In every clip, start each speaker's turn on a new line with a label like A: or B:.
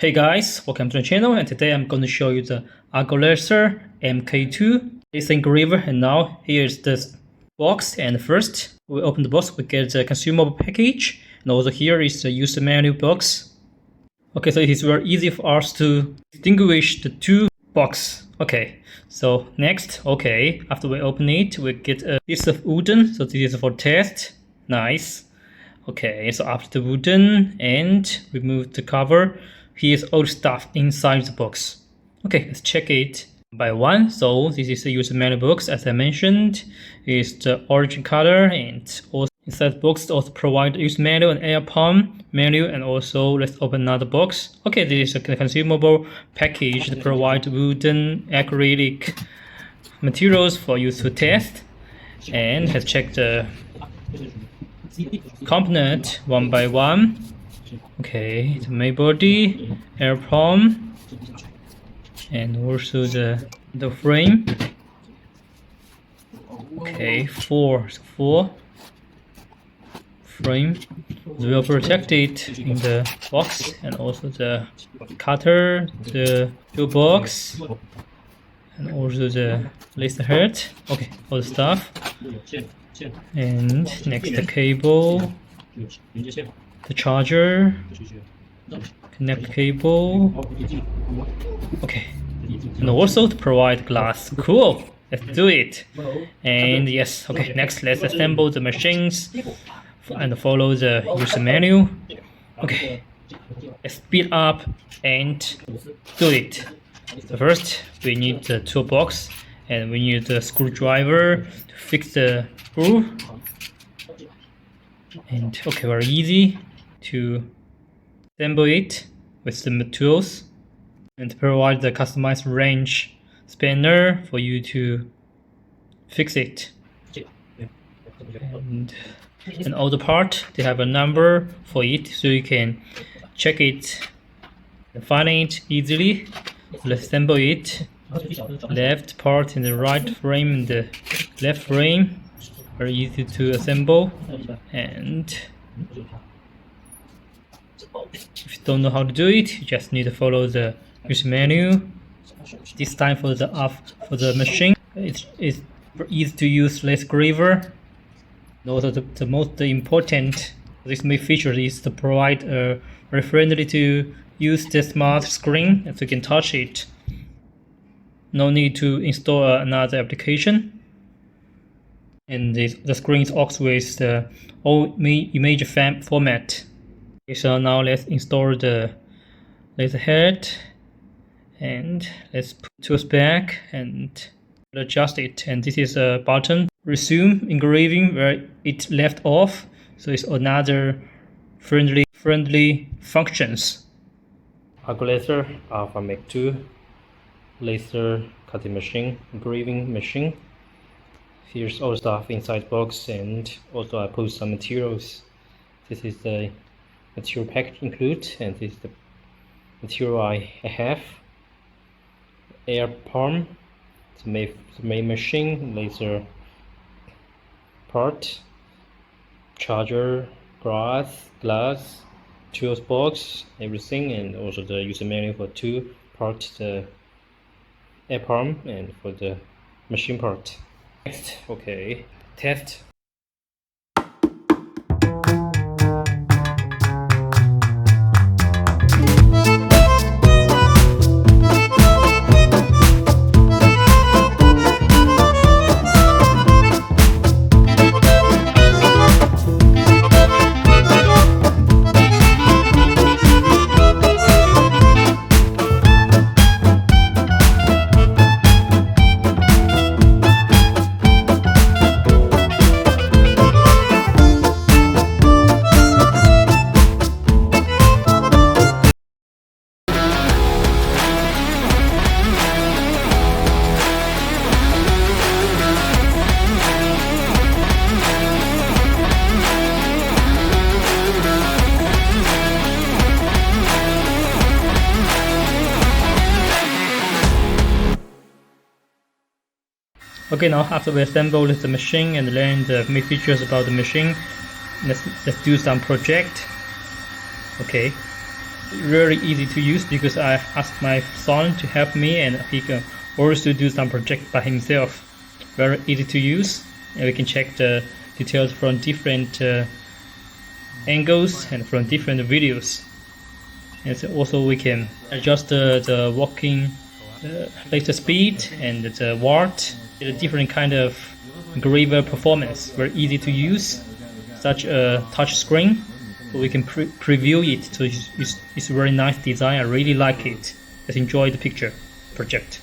A: Hey guys, welcome to the channel, and today I'm going to show you the AlgoLaser MK2. It's engraver, and now here's the box. And first, we open the box, we get the consumable package, and also here is the user manual box. Okay, so it is very easy for us to distinguish the two boxes. Okay, so next, okay, after we open it, we get a piece of wooden. So this is for test. Nice. Okay, so after the wooden, and remove the cover. Here's all stuff inside the box. Okay, let's check it by one. So this is the user manual box, as I mentioned. It's the origin color, and also inside the box also provide user manual and air pump menu. And also let's open another box. Okay, this is a consumable package that provide wooden acrylic materials for you to test. And let's check the component one by one. Okay, the main body, air pump, and also the frame. Okay, four frame. We will protect it in the box, and also the cutter, the toolbox, and also the laser head. Okay, all the stuff. And next, the cable, the charger, connect cable. Okay, and also to provide glass. Cool, let's do it. And yes, okay, next let's assemble the machines and follow the user manual. Okay, let's speed up and do it. So first we need the toolbox, and we need the screwdriver to fix the screw. And okay, very easy to assemble it with the tools, and provide the customized wrench spanner for you to fix it. And all the part, they have a number for it, so you can check it and find it easily. Let's assemble it. Left part in the right frame and the left frame, very easy to assemble. And if you don't know how to do it, you just need to follow the user manual. This time for the machine, it's easy to use laser engraver. Also, the most important this main feature is to provide a very friendly to use the smart screen, so you can touch it. No need to install another application. And the screen is also with the old image format. Okay, so now let's install the laser head, and let's put tools back and adjust it. And this is a button, resume engraving, where it left off. So it's another friendly functions. AlgoLaser Alpha MK2 laser cutting machine, engraving machine. Here's all stuff inside box, and also I put some materials. This is the material package include, and this is the material I have. Air pump, the main machine, laser part, charger, glass, tools box, everything, and also the user manual for two parts, the air pump and for the machine part. Next, okay, test. Okay, now after we assemble the machine and learn the main features about the machine, let's do some project. Okay, really easy to use because I asked my son to help me and he can also do some project by himself. Very easy to use, and we can check the details from different angles and from different videos. And so also we can adjust the walking laser speed and the watt, the different kind of engraver performance. Very easy to use, such a touch screen. So we can preview it. So it's a very nice design. I really like it. Just enjoy the picture project.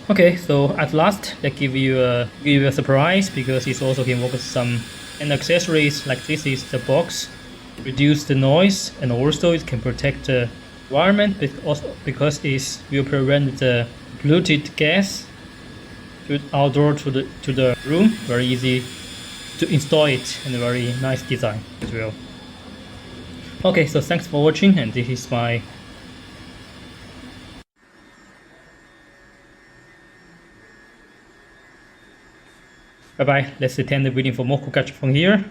A: Okay, so at last, let's give you a surprise because it also can work with some accessories. Like this is the box, reduce the noise, and also it can protect the environment, but also because it will prevent the polluted gas to outdoor to the room. Very easy to install it and a very nice design as well. Okay, so thanks for watching, and this is my bye bye. Let's attend the video for more cool gadgets from here.